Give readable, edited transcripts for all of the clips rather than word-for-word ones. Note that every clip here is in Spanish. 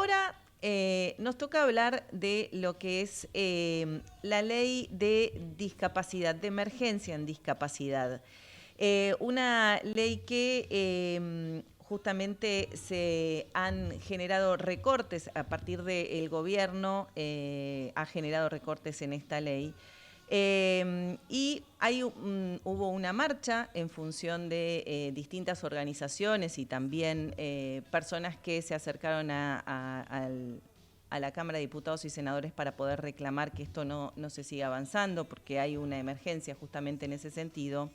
ahora nos toca hablar de lo que es la ley de discapacidad, de emergencia en discapacidad. Una ley que justamente se han generado recortes a partir del gobierno, ha generado recortes en esta ley. Y hubo una marcha en función de distintas organizaciones y también personas que se acercaron a la Cámara de Diputados y Senadores para poder reclamar que esto no se siga avanzando, porque hay una emergencia justamente en ese sentido.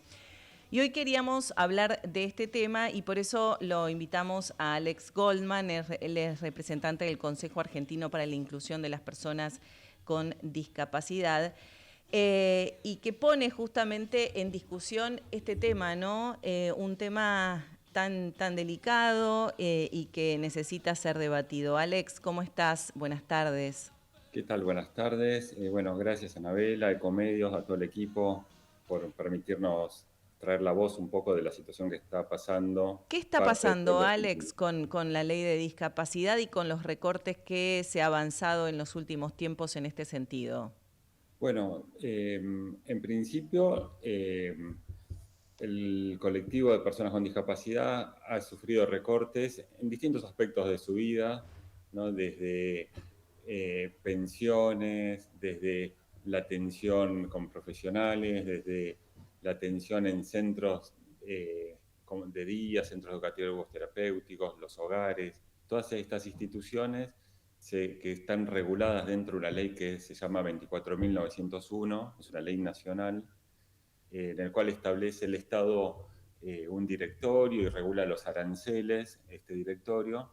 Y hoy queríamos hablar de este tema y por eso lo invitamos a Alex Goldman, él es representante del Consejo Argentino para la Inclusión de las Personas con Discapacidad. Y que pone justamente en discusión este tema, ¿no? Un tema tan delicado y que necesita ser debatido. Alex, ¿cómo estás? Buenas tardes. ¿Qué tal? Buenas tardes. Bueno, gracias a Anabela, a Ecomedios, a todo el equipo por permitirnos traer la voz un poco de la situación que está pasando ¿Qué está parte del pasando, pueblo Alex, argentino. con la ley de discapacidad y con los recortes que se ha avanzado en los últimos tiempos en este sentido? Bueno, en principio, el colectivo de personas con discapacidad ha sufrido recortes en distintos aspectos de su vida, ¿no? Desde pensiones, desde la atención con profesionales, desde la atención en centros de día, centros educativos terapéuticos, los hogares, todas estas instituciones que están reguladas dentro de una ley que se llama 24.901, es una ley nacional, en el cual establece el Estado un directorio y regula los aranceles, este directorio.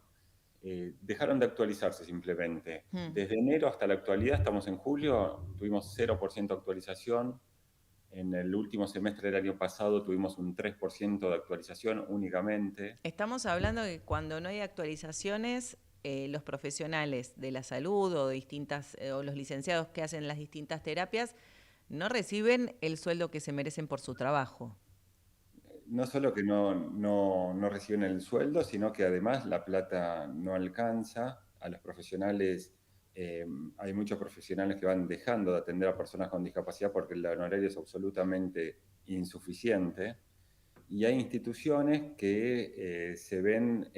Dejaron de actualizarse simplemente. Desde enero hasta la actualidad, estamos en julio, tuvimos 0% actualización. En el último semestre del año pasado tuvimos un 3% de actualización únicamente. Estamos hablando de que cuando no hay actualizaciones, los profesionales de la salud o o los licenciados que hacen las distintas terapias no reciben el sueldo que se merecen por su trabajo. No solo que no reciben el sueldo, sino que además la plata no alcanza. A los profesionales, hay muchos profesionales que van dejando de atender a personas con discapacidad porque el honorario es absolutamente insuficiente. Y hay instituciones que se ven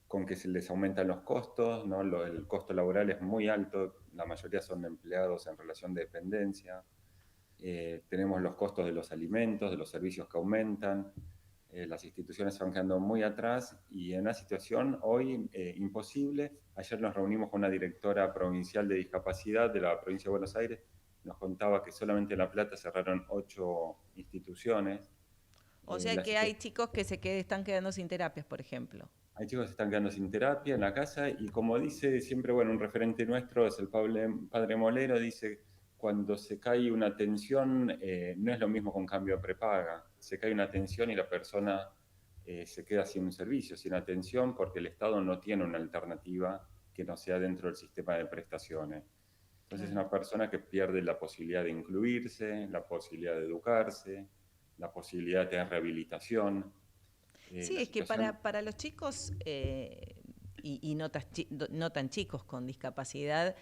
con que se les aumentan los costos, ¿no? El costo laboral es muy alto, la mayoría son empleados en relación de dependencia. Tenemos los costos de los alimentos, de los servicios que aumentan, las instituciones se van quedando muy atrás y en una situación hoy imposible. Ayer nos reunimos con una directora provincial de discapacidad de la provincia de Buenos Aires, nos contaba que solamente en La Plata cerraron 8 instituciones. O sea La que hay chicos que están quedando sin terapias, por ejemplo. Hay chicos que se están quedando sin terapia en la casa y como dice siempre, bueno, un referente nuestro es el padre Molero, dice, cuando se cae una tensión, no es lo mismo con cambio de prepaga. Se cae una tensión y la persona se queda sin un servicio, sin atención, porque el Estado no tiene una alternativa que no sea dentro del sistema de prestaciones. Entonces es Claro. una persona que pierde la posibilidad de incluirse, la posibilidad de educarse, la posibilidad de tener rehabilitación. Sí, La es que situación para los chicos y no tan chicos con discapacidad,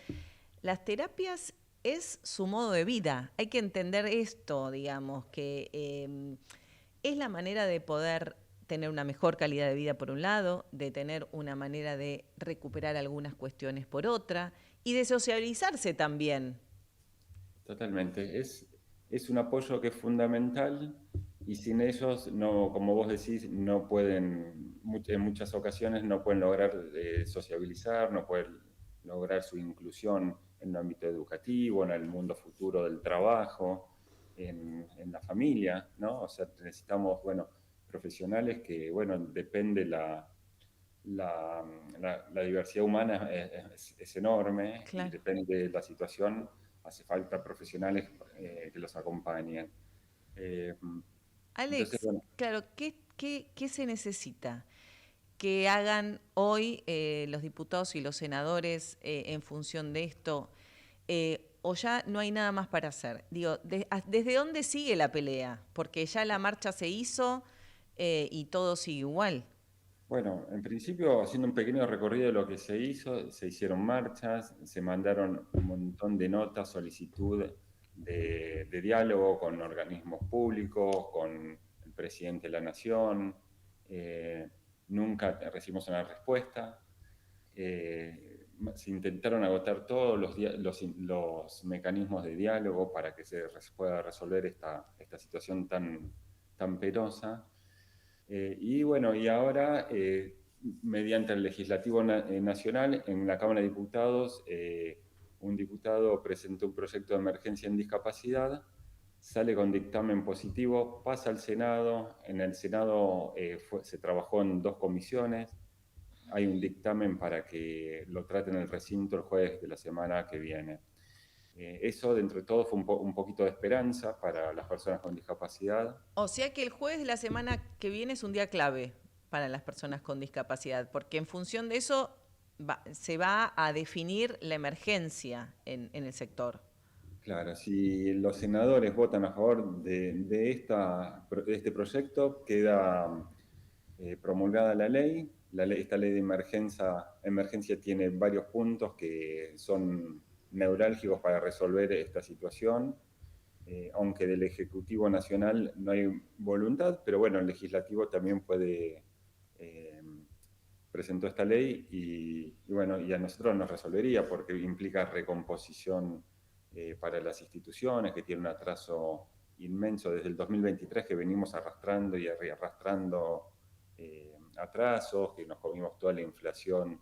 las terapias es su modo de vida. Hay que entender esto, digamos, que es la manera de poder tener una mejor calidad de vida por un lado, de tener una manera de recuperar algunas cuestiones por otra y de socializarse también. Totalmente. Es un apoyo que es fundamental y sin ellos, no, como vos decís, no pueden, en muchas ocasiones no pueden lograr sociabilizar, no pueden lograr su inclusión en el ámbito educativo, en el mundo futuro del trabajo, en la familia, ¿no? O sea, necesitamos, bueno, profesionales que, bueno, depende la diversidad humana es enorme y Claro. depende de la situación, hace falta profesionales que los acompañen. Eh, entonces, Alex, bueno, claro, ¿qué se necesita que hagan hoy los diputados y los senadores en función de esto? ¿O ya no hay nada más para hacer? Digo, ¿desde dónde sigue la pelea? Porque ya la marcha se hizo y todo sigue igual. Bueno, en principio, haciendo un pequeño recorrido de lo que se hizo, se hicieron marchas, se mandaron un montón de notas, solicitud de diálogo con organismos públicos, con el presidente de la Nación. eh, Nunca recibimos una respuesta. Se intentaron agotar todos los mecanismos de diálogo para que se pueda resolver esta situación tan penosa. Y bueno, y ahora, mediante el legislativo nacional, en la Cámara de Diputados, un diputado presentó un proyecto de emergencia en discapacidad, sale con dictamen positivo, pasa al Senado. En el Senado se trabajó en 2 comisiones. Hay un dictamen para que lo traten en el recinto el jueves de la semana que viene. Eso, dentro de todo, fue un poquito de esperanza para las personas con discapacidad. O sea que el jueves de la semana que viene es un día clave para las personas con discapacidad, porque en función de eso se va a definir la emergencia en el sector. Claro, si los senadores votan a favor de este proyecto, queda promulgada la ley. Esta ley de emergencia tiene varios puntos que son neurálgicos para resolver esta situación, aunque del Ejecutivo Nacional no hay voluntad, pero bueno, el Legislativo también eh, presentó esta ley y bueno, y a nosotros nos resolvería porque implica recomposición para las instituciones, que tiene un atraso inmenso desde el 2023 que venimos arrastrando y arrastrando atrasos, que nos comimos toda la inflación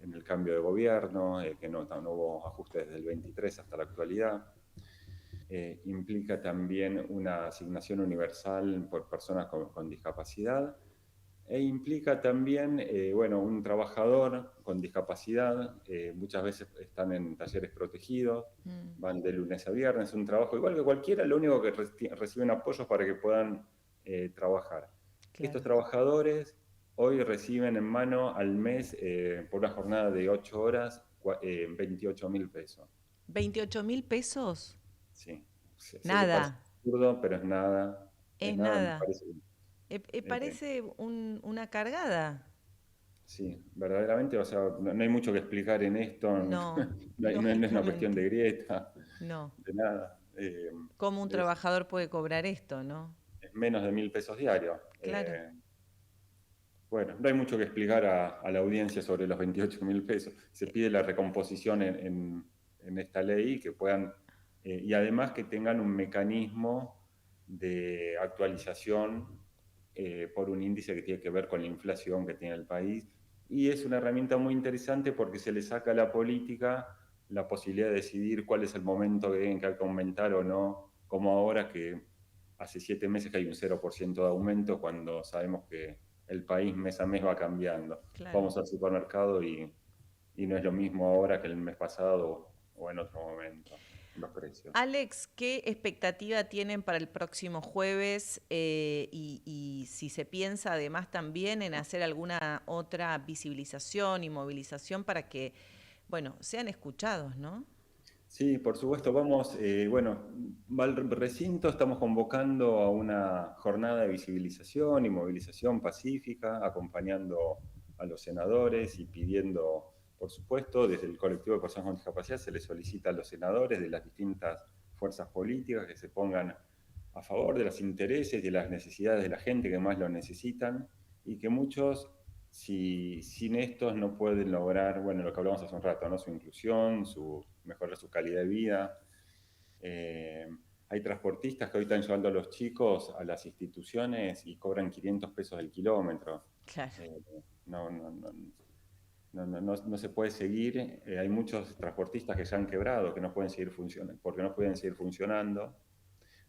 en el cambio de gobierno, que no hubo ajuste desde el 23 hasta la actualidad. Implica también una asignación universal por personas con discapacidad, e implica también, bueno, un trabajador con discapacidad, muchas veces están en talleres protegidos, van de lunes a viernes, un trabajo igual que cualquiera, lo único que reciben apoyos para que puedan trabajar. Estos Claro. trabajadores hoy reciben en mano al mes, por una jornada de 8 horas, 28.000 pesos. ¿28.000 pesos? Sí, sé que parece Nada, absurdo, pero es es nada, me nada. parece. eh, Parece una cargada. Sí, verdaderamente, o sea, no hay mucho que explicar en esto, No, no es una cuestión lógicamente, de grieta, no. de nada. ¿Cómo un Es, trabajador puede cobrar esto, no? es menos de 1.000 pesos diarios. Claro. Bueno, no hay mucho que explicar a la audiencia sobre los 28.000 pesos. Se pide la recomposición en esta ley, que puedan, y además que tengan un mecanismo de actualización por un índice que tiene que ver con la inflación que tiene el país. Y es una herramienta muy interesante porque se le saca a la política la posibilidad de decidir cuál es el momento que tienen que aumentar o no, como ahora que hace 7 meses que hay un 0% de aumento cuando sabemos que el país mes a mes va cambiando. Claro. Vamos al supermercado y no es lo mismo ahora que el mes pasado o en otro momento, los precios. Alex, ¿qué expectativa tienen para el próximo jueves? Y si se piensa además también en hacer alguna otra visibilización y movilización para que, bueno, sean escuchados, ¿no? Sí, por supuesto, vamos, bueno, al recinto estamos convocando a una jornada de visibilización y movilización pacífica, acompañando a los senadores y pidiendo, por supuesto, desde el colectivo de personas con discapacidad se les solicita a los senadores de las distintas fuerzas políticas que se pongan a favor de los intereses y de las necesidades de la gente que más lo necesitan y que muchos, si sin estos no pueden lograr, bueno, lo que hablamos hace un rato, ¿no? Su inclusión, mejorar su calidad de vida. Eh, Hay transportistas que hoy están llevando a los chicos a las instituciones y cobran 500 pesos el kilómetro. Claro. Eh, no, no, no, no se puede seguir. Hay muchos transportistas que se han quebrado, que no pueden seguir funcionando, porque no pueden seguir funcionando.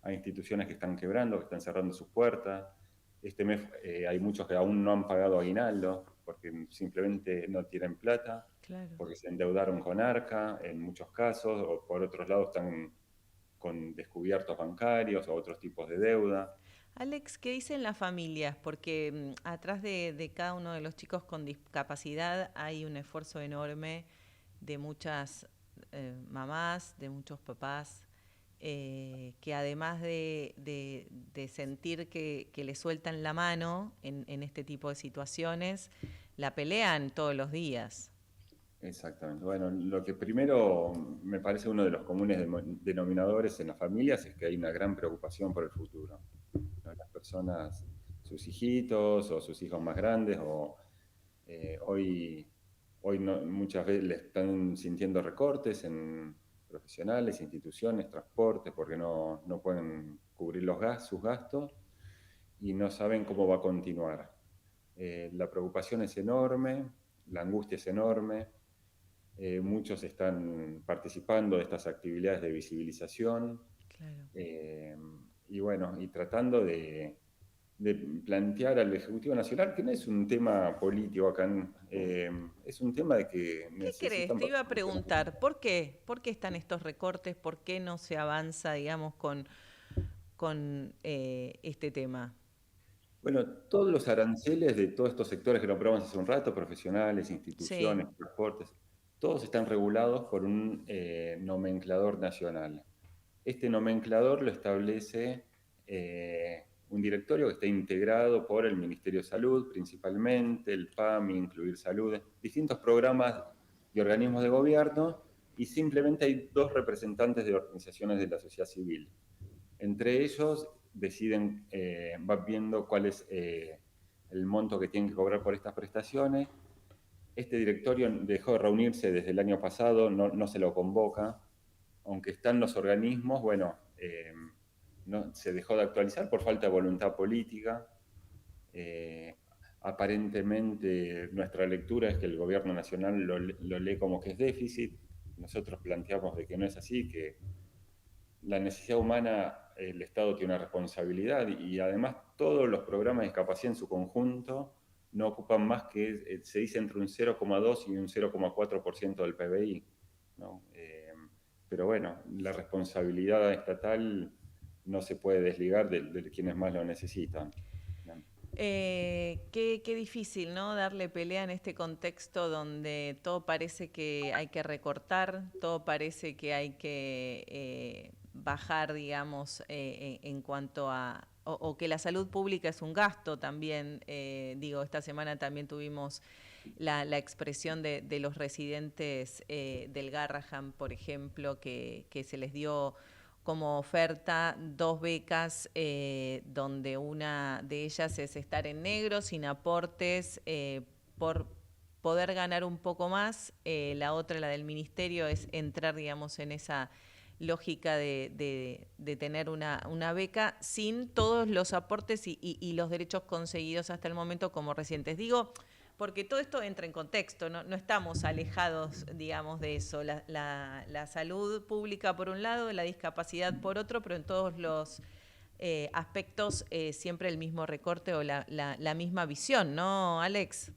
Hay instituciones que están quebrando, que están cerrando sus puertas. Este mes hay muchos que aún no han pagado aguinaldo porque simplemente no tienen plata, Claro. porque se endeudaron con Arca en muchos casos, o por otros lados están con descubiertos bancarios o otros tipos de deuda. Alex, ¿qué dicen las familias? Porque atrás de cada uno de los chicos con discapacidad hay un esfuerzo enorme de muchas mamás, de muchos papás que además de sentir que le sueltan la mano en este tipo de situaciones, la pelean todos los días. Exactamente. Bueno, lo que primero me parece uno de los comunes denominadores en las familias es que hay una gran preocupación por el futuro, ¿no? Las personas, sus hijitos o sus hijos más grandes, o hoy, muchas veces le están sintiendo recortes en profesionales, instituciones, transportes, porque no pueden cubrir sus gastos y no saben cómo va a continuar. La preocupación es enorme, la angustia es enorme. Muchos están participando de estas actividades de visibilización, Claro. eh, y bueno, y tratando de plantear al Ejecutivo Nacional que no es un tema político acá, es un tema de que ¿Qué crees? necesitan Te iba a solucionar. preguntar, ¿por qué? ¿Por qué están estos recortes? ¿Por qué no se avanza, digamos, con este tema? Bueno, todos los aranceles de todos estos sectores que nombramos hace un rato, profesionales, Sí, instituciones, transportes, todos están regulados por un nomenclador nacional. Este nomenclador lo establece un directorio que está integrado por el Ministerio de Salud, principalmente, el PAMI, Incluir Salud, distintos programas y organismos de gobierno, y simplemente hay dos representantes de organizaciones de la sociedad civil. Entre ellos deciden, van viendo cuál es el monto que tienen que cobrar por estas prestaciones. Este directorio dejó de reunirse desde el año pasado, no se lo convoca, aunque están los organismos, bueno, no, se dejó de actualizar por falta de voluntad política. Eh, Aparentemente nuestra lectura es que el gobierno nacional lo lee como que es déficit. Nosotros planteamos de que no es así, que la necesidad humana, el Estado tiene una responsabilidad y además todos los programas de discapacidad en su conjunto no ocupan más que, se dice, entre un 0,2 y un 0,4% del PBI, ¿no? Pero bueno, la responsabilidad estatal no se puede desligar de quienes más lo necesitan, ¿no? qué difícil, ¿no? Darle pelea en este contexto donde todo parece que hay que recortar, todo parece que hay que bajar, digamos, en cuanto a... O que la salud pública es un gasto también. Digo, esta semana también tuvimos la expresión de los residentes del Garrahan, por ejemplo, que se les dio como oferta dos becas, donde una de ellas es estar en negro, sin aportes, por poder ganar un poco más. La otra, la del ministerio, es entrar, digamos, en esa lógica de tener una beca sin todos los aportes y los derechos conseguidos hasta el momento como recientes. Digo, porque todo esto entra en contexto, no estamos alejados, digamos, de eso. La salud pública por un lado, la discapacidad por otro, pero en todos los aspectos siempre el mismo recorte o la misma visión, ¿no, Alex?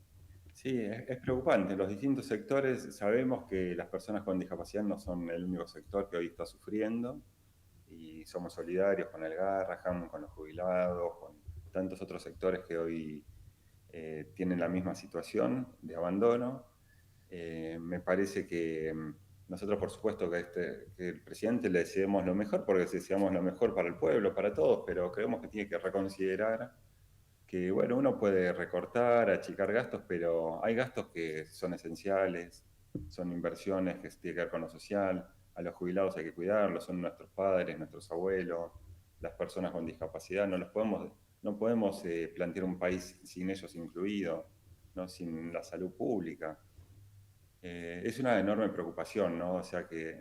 Sí, es preocupante. Los distintos sectores sabemos que las personas con discapacidad no son el único sector que hoy está sufriendo y somos solidarios con el Garrahan, con los jubilados, con tantos otros sectores que hoy tienen la misma situación de abandono. Me parece que nosotros, por supuesto, que el presidente le deseamos lo mejor, porque deseamos lo mejor para el pueblo, para todos, pero creemos que tiene que reconsiderar que, bueno, uno puede recortar, achicar gastos, pero hay gastos que son esenciales, son inversiones que tienen que ver con lo social, a los jubilados hay que cuidarlos, son nuestros padres, nuestros abuelos, las personas con discapacidad, no podemos plantear un país sin ellos incluidos, ¿no? Sin la salud pública. Es una enorme preocupación, ¿no? O sea que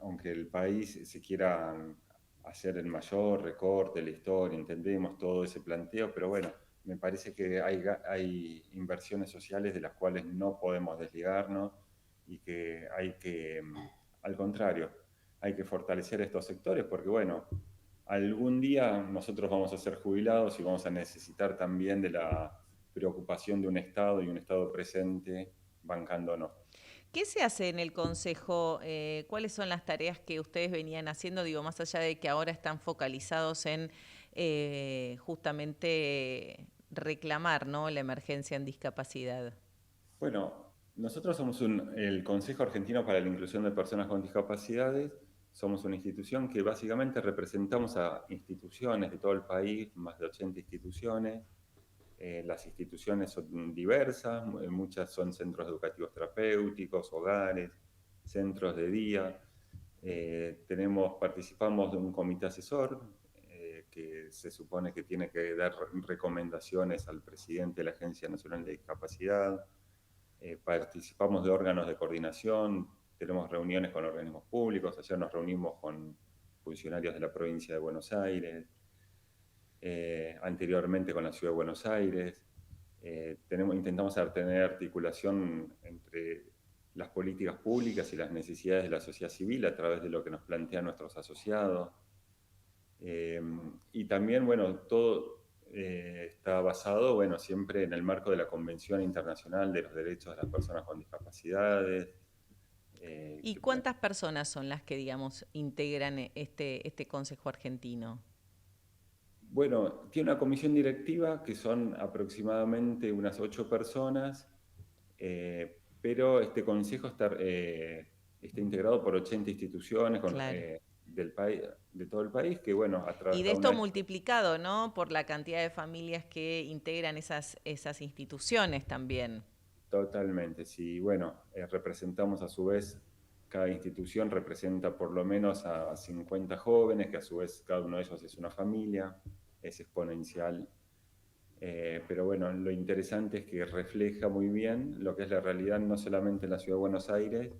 aunque el país se quiera hacer el mayor recorte de la historia, entendemos todo ese planteo, pero bueno, me parece que hay inversiones sociales de las cuales no podemos desligarnos y que hay que, al contrario, hay que fortalecer estos sectores porque, bueno, algún día nosotros vamos a ser jubilados y vamos a necesitar también de la preocupación de un Estado y un Estado presente bancándonos. ¿Qué se hace en el Consejo? ¿Cuáles son las tareas que ustedes venían haciendo? Digo, más allá de que ahora están focalizados en justamente reclamar, ¿no?, la emergencia en discapacidad. Bueno, nosotros somos el Consejo Argentino para la Inclusión de Personas con Discapacidades. somos una institución que básicamente representamos a instituciones de todo el país, más de 80 instituciones. Las instituciones son diversas, muchas son centros educativos terapéuticos, hogares, centros de día. Participamos de un comité asesor que se supone que tiene que dar recomendaciones al presidente de la Agencia Nacional de Discapacidad. Participamos de órganos de coordinación, tenemos reuniones con organismos públicos, ayer nos reunimos con funcionarios de la provincia de Buenos Aires, anteriormente con la Ciudad de Buenos Aires. Intentamos tener articulación entre las políticas públicas y las necesidades de la sociedad civil a través de lo que nos plantean nuestros asociados. Y también, bueno, todo está basado, bueno, siempre en el marco de la Convención Internacional de los Derechos de las Personas con Discapacidades. ¿Y cuántas personas son las que, digamos, integran este Consejo Argentino? Bueno, tiene una comisión directiva que son aproximadamente unas 8 personas, pero este consejo está integrado por 80 instituciones Claro. del país, de todo el país, que bueno, a través Y de de esto una... multiplicado, ¿no? Por la cantidad de familias que integran esas instituciones también. Totalmente, sí. Bueno, representamos a su vez, cada institución representa por lo menos a 50 jóvenes, que a su vez cada uno de ellos es una familia, es exponencial. Pero bueno, lo interesante es que refleja muy bien lo que es la realidad no solamente en la Ciudad de Buenos Aires,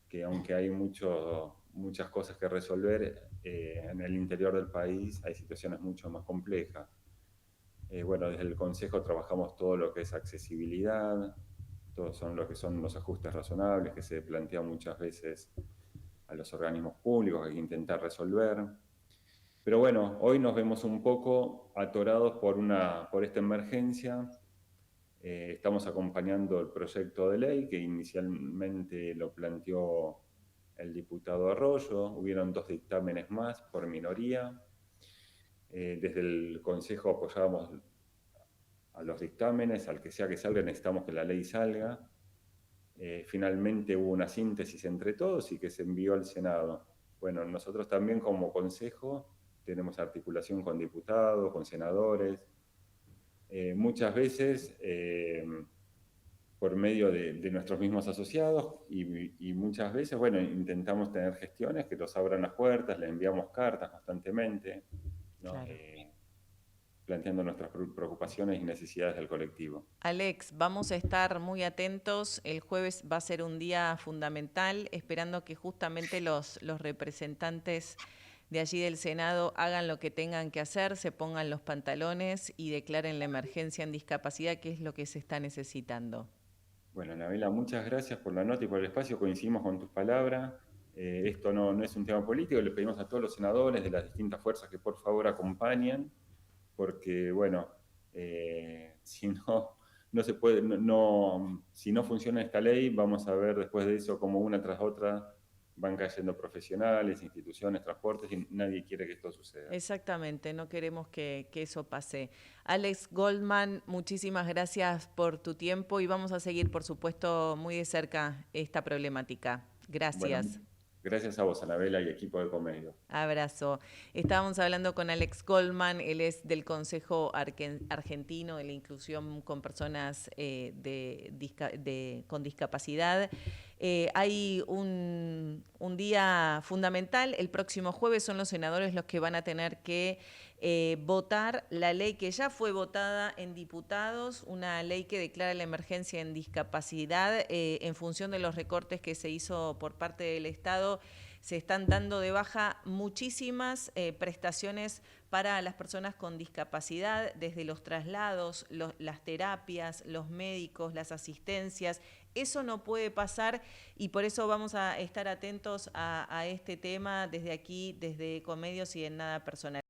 que aunque hay muchas cosas que resolver, en el interior del país hay situaciones mucho más complejas. Bueno, desde el Consejo trabajamos todo lo que es accesibilidad, todos son lo que son los ajustes razonables que se plantean muchas veces a los organismos públicos que hay que intentar resolver. Pero bueno, hoy nos vemos un poco atorados por esta emergencia. Estamos acompañando el proyecto de ley que inicialmente lo planteó el diputado Arroyo. Hubieron 2 dictámenes más por minoría. Desde el Consejo apoyábamos a los dictámenes, al que sea que salga, necesitamos que la ley salga. Finalmente hubo una síntesis entre todos y que se envió al Senado. Bueno, nosotros también como Consejo tenemos articulación con diputados, con senadores, muchas veces por medio de nuestros mismos asociados y muchas veces, bueno, intentamos tener gestiones que nos abran las puertas, le enviamos cartas constantemente, ¿no? Claro. Planteando nuestras preocupaciones y necesidades del colectivo. Alex, vamos a estar muy atentos. El jueves va a ser un día fundamental, esperando que justamente los representantes de allí del Senado hagan lo que tengan que hacer, se pongan los pantalones y declaren la emergencia en discapacidad, que es lo que se está necesitando. Bueno, Anabela, muchas gracias por la nota y por el espacio. Coincidimos con tus palabras. Esto no es un tema político. Le pedimos a todos los senadores de las distintas fuerzas que por favor acompañen, porque, bueno, si no se puede, si no funciona esta ley, vamos a ver después de eso como una tras otra van cayendo profesionales, instituciones, transportes, y nadie quiere que esto suceda. Exactamente, no queremos que eso pase. Alex Goldman, muchísimas gracias por tu tiempo y vamos a seguir, por supuesto, muy de cerca esta problemática. Gracias. Bueno, gracias a vos, Anabela, y equipo de Comedio. Abrazo. Estábamos hablando con Alex Goldman, él es del Consejo Argentino de la Inclusión con Personas con Discapacidad. Hay un día fundamental, el próximo jueves son los senadores los que van a tener que votar la ley que ya fue votada en diputados, una ley que declara la emergencia en discapacidad en función de los recortes que se hizo por parte del Estado. Se están dando de baja muchísimas prestaciones para las personas con discapacidad, desde los traslados, las terapias, los médicos, las asistencias. Eso no puede pasar y por eso vamos a estar atentos a este tema desde aquí, desde Ecomedios y en Nada Personal.